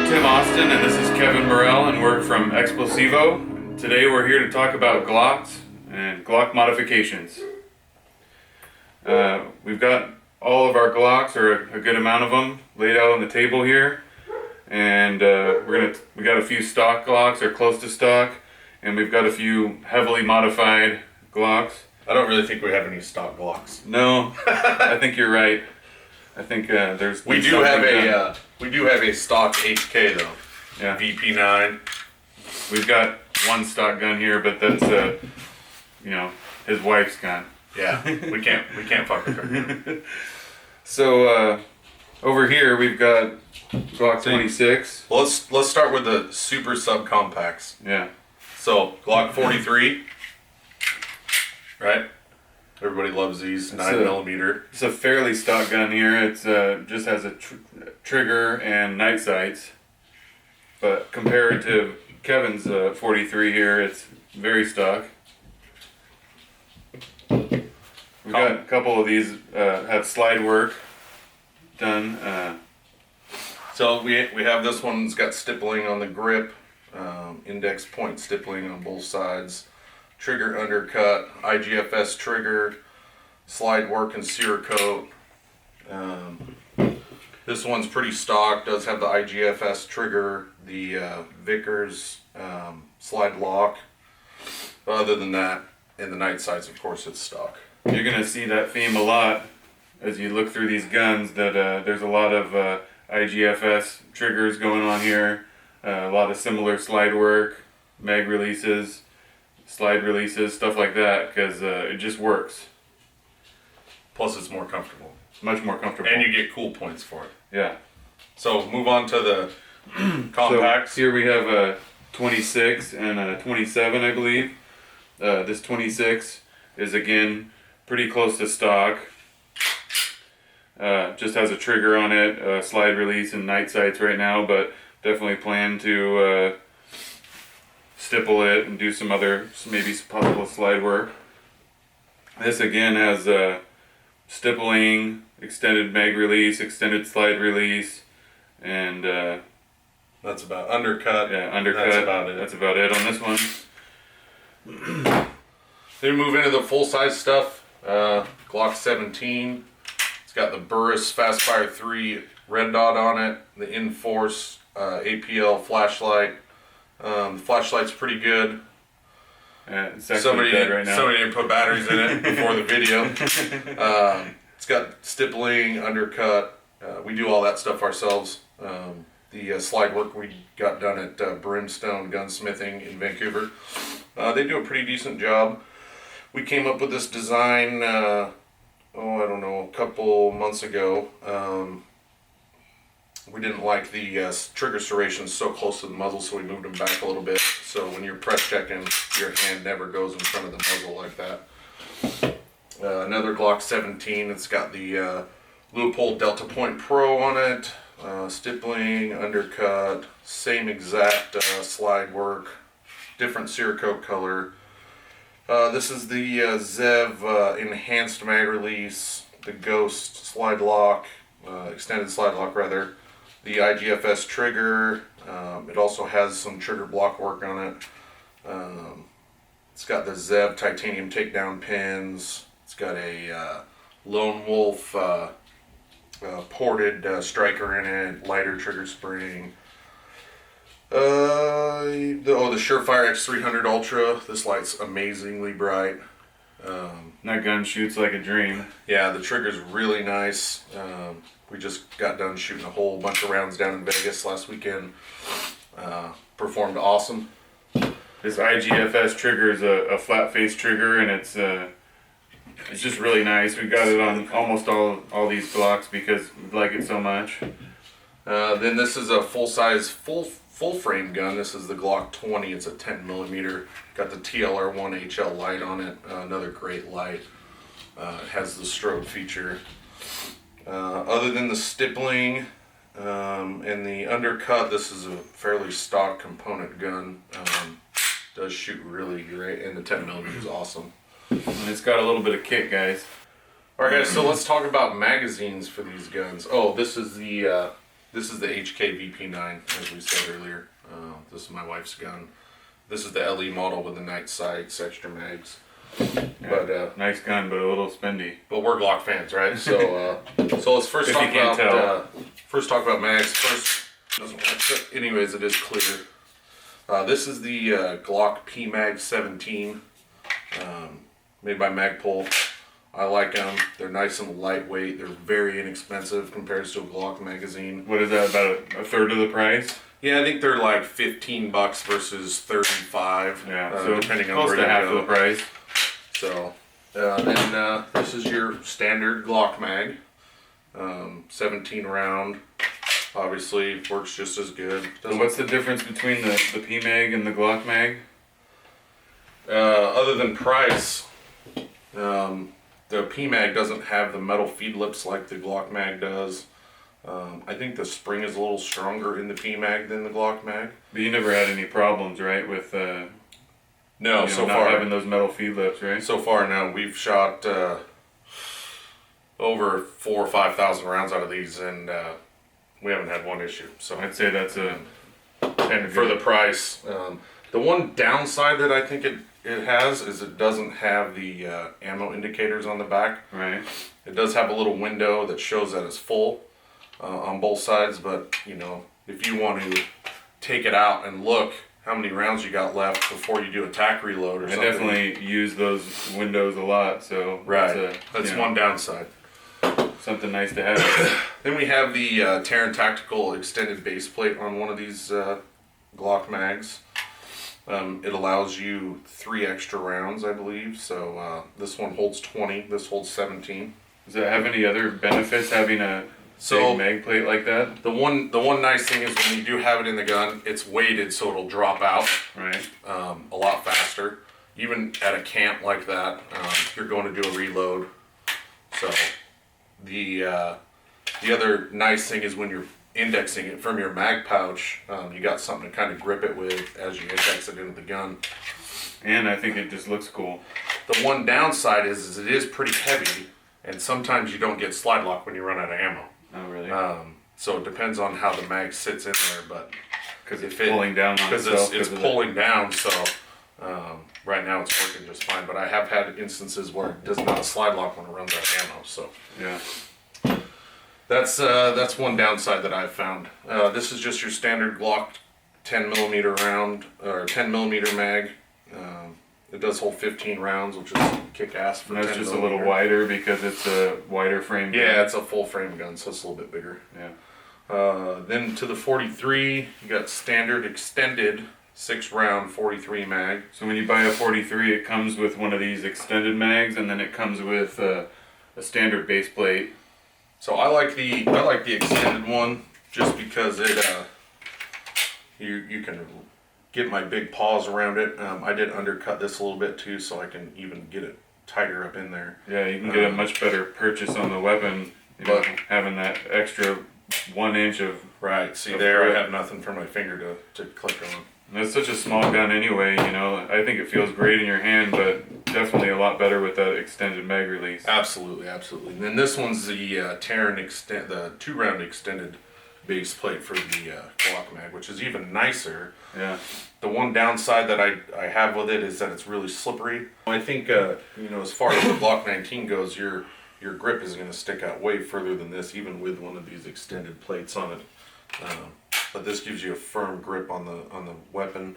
And this is Kevin Morrell, and we're from Explosivo. Today we're here to talk about Glocks and Glock modifications. We've got all of our Glocks, or a good amount of them, laid out on the table here. And we got a few stock Glocks, or close to stock, and we've got a few heavily modified Glocks. I don't really think we have any stock Glocks. No, I think you're right. I think there's. We do have a stock HK though. Yeah. VP9. We've got one stock gun here, but that's his wife's gun. Yeah, we can't fuck with her. So over here we've got Glock 26. Well, let's start with the super subcompacts. Yeah. So Glock 43, right? Everybody loves these 9mm. It's a fairly stock gun here. It's just has a trigger and night sights. But compared to Kevin's 43 here, it's very stock. We've got a couple of these have slide work done. So we have this one that's got stippling on the grip, index point stippling on both sides, trigger undercut, IGFS trigger, slide work and Cerakote. This one's pretty stock, does have the IGFS trigger, the Vickers slide lock. But other than that, in the night sights, of course, it's stock. You're going to see that theme a lot as you look through these guns, that there's a lot of IGFS triggers going on here, a lot of similar slide work, mag releases, slide releases, stuff like that, because it just works. Plus it's more comfortable. Much more comfortable. And you get cool points for it. Yeah. So move on to the compacts. So here we have a 26 and a 27, I believe. This 26 is again pretty close to stock. Just has a trigger on it, slide release and night sights right now, but definitely plan to stipple it and do some other, maybe some possible slide work. This again has stippling, extended mag release, extended slide release, and that's about undercut. Yeah, undercut. That's about it on this one. Then we move into the full size stuff. Glock 17. It's got the Pearce Fastfire 3 red dot on it. The Inforce APL flashlight. The flashlight's pretty good. Somebody didn't put batteries in it before the video. It's got stippling, undercut. We do all that stuff ourselves. The slide work we got done at Brimstone Gunsmithing in Vancouver. They do a pretty decent job. We came up with this design, I don't know, a couple months ago. We didn't like the trigger serrations so close to the muzzle, so we moved them back a little bit. So when you're press checking, your hand never goes in front of the muzzle like that. Another Glock 17, it's got the Leupold Delta Point Pro on it. Stippling, undercut, same exact slide work, different Cerakote color. This is the Zev enhanced mag release, the Ghost slide lock, extended slide lock rather, the IGFS trigger. It also has some trigger block work on it. It's got the Zev titanium takedown pins. It's got a Lone Wolf ported striker in it, lighter trigger spring. The Surefire X300 Ultra. This light's amazingly bright. That gun shoots like a dream. Yeah, the trigger's really nice. We just got done shooting a whole bunch of rounds down in Vegas last weekend. Performed awesome. This IGFS trigger is a flat face trigger, and it's just really nice. We got it on almost all these Glocks because we like it so much. Then this is a full-size, full frame gun. This is the Glock 20. It's a 10mm. Got the TLR1 HL light on it. Another great light. It has the strobe feature. Other than the stippling and the undercut, this is a fairly stock component gun. Does shoot really great, and the 10mm is awesome. And it's got a little bit of kick, guys. Alright guys, so let's talk about magazines for these guns. Oh, this is the This is the HK VP9, as we said earlier. This is my wife's gun. This is the LE model with the night sights, extra mags. Yeah, but nice gun, but a little spendy. But we're Glock fans, right? So so let's first talk about mags. First, doesn't work. Anyways, it is clear. This is the Glock PMag 17, made by Magpul. I like them. They're nice and lightweight. They're very inexpensive compared to a Glock magazine. What is that, about a third of the price? Yeah, I think they're like $15 versus $35. Yeah, so depending on close where to you half go. of the price. So, then this is your standard Glock mag, 17 round. Obviously, works just as good. So what's the difference between the PMag and the Glock mag? Other than price, the PMag doesn't have the metal feed lips like the Glock mag does. I think the spring is a little stronger in the PMag than the Glock mag. But you never had any problems, right, with no, so not far having those metal feed lips, right? So far, no. We've shot over 4,000 or 5,000 rounds out of these, and we haven't had one issue. So I'd say that's a for the price. The one downside that I think it has is it doesn't have the ammo indicators on the back. right. It does have a little window that shows that it's full on both sides, but you know, if you want to take it out and look how many rounds you got left before you do a tack reload or I something. definitely use those windows a lot, so Right. That's one downside. something nice to have. Then we have the Taran Tactical extended base plate on one of these Glock mags. It allows you 3 extra rounds, I believe. So this one holds 20. This holds 17. Does it have any other benefits having a big mag plate like that? The one nice thing is when you do have it in the gun, it's weighted so it'll drop out Right. a lot faster. Even at a camp like that, you're going to do a reload. So the other nice thing is when you're indexing it from your mag pouch, you got something to kind of grip it with as you index it into the gun. And I think it just looks cool. The one downside is it is pretty heavy, and sometimes you don't get slide lock when you run out of ammo. Oh, really? So it depends on how the mag sits in there, but Because it's pulling down on because itself. it's pulling down, so right now it's working just fine. But I have had instances where it does not slide lock when it runs out of ammo. So Yeah. that's one downside that I've found. This is just your standard Glock 10mm round or 10mm mag. It does hold 15 rounds, which is kick ass for. And that's just a little wider because it's a wider frame. Yeah, it's a full frame gun, so it's a little bit bigger. Yeah. Then to the 43, you got standard extended 6-round 43 mag. So when you buy a 43, it comes with one of these extended mags, and then it comes with a standard base plate. So I like the extended one just because it you can get my big paws around it. I did undercut this a little bit too, so I can even get it tighter up in there. Yeah, you can get a much better purchase on the weapon, But- having that extra 1 inch of. Right. See Of there, grip. I have nothing for my finger to click on. And it's such a small gun anyway, I think it feels great in your hand, but definitely a lot better with that extended mag release. Absolutely, absolutely. And then this one's the Taran the 2-round extended base plate for the Glock mag, which is even nicer. Yeah. The one downside that I have with it is that it's really slippery. I think as far as the Glock 19 goes, your grip is going to stick out way further than this, even with one of these extended plates on it. But this gives you a firm grip on the weapon.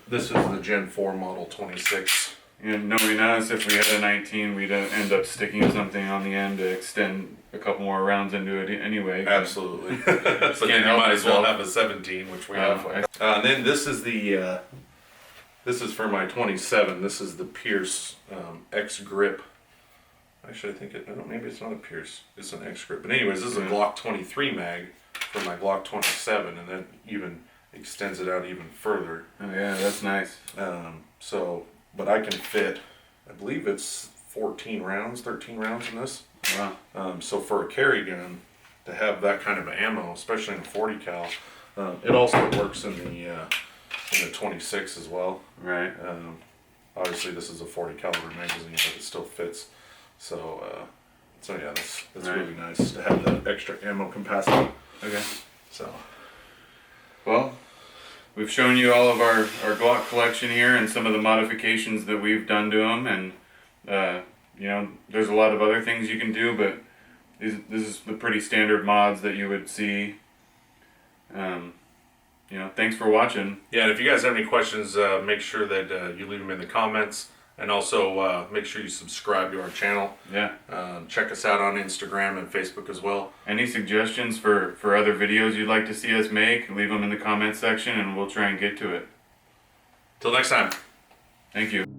This is the Gen 4 Model 26. And knowing us, if we had a 19, we'd end up sticking something on the end to extend a couple more rounds into it anyway. Absolutely. But then you help might as well yourself. have a 17, which we have. And then this is this is for my 27. This is the Pearce X Grip. Actually, I think maybe it's not a Pearce. It's an X Grip. But anyways, this is a Glock 23 mag for my Glock 27, and then even extends it out even further. Oh yeah, that's nice. But I can fit, I believe it's 13 rounds in this. Wow. So for a carry gun, to have that kind of ammo, especially in a 40 cal, it also works in the 26 as well. Right. Obviously, this is a 40 caliber magazine, but it still fits. So yeah, that's Right. really nice to have that extra ammo capacity. Okay. So. Well, we've shown you all of our Glock collection here and some of the modifications that we've done to them, and you know, there's a lot of other things you can do, but this is the pretty standard mods that you would see. You know, thanks for watching. Yeah, and if you guys have any questions, make sure that you leave them in the comments, and also make sure you subscribe to our channel. Yeah. Check us out on Instagram and Facebook as well. Any suggestions for other videos you'd like to see us make, leave them in the comments section and we'll try and get to it. Till next time. Thank you.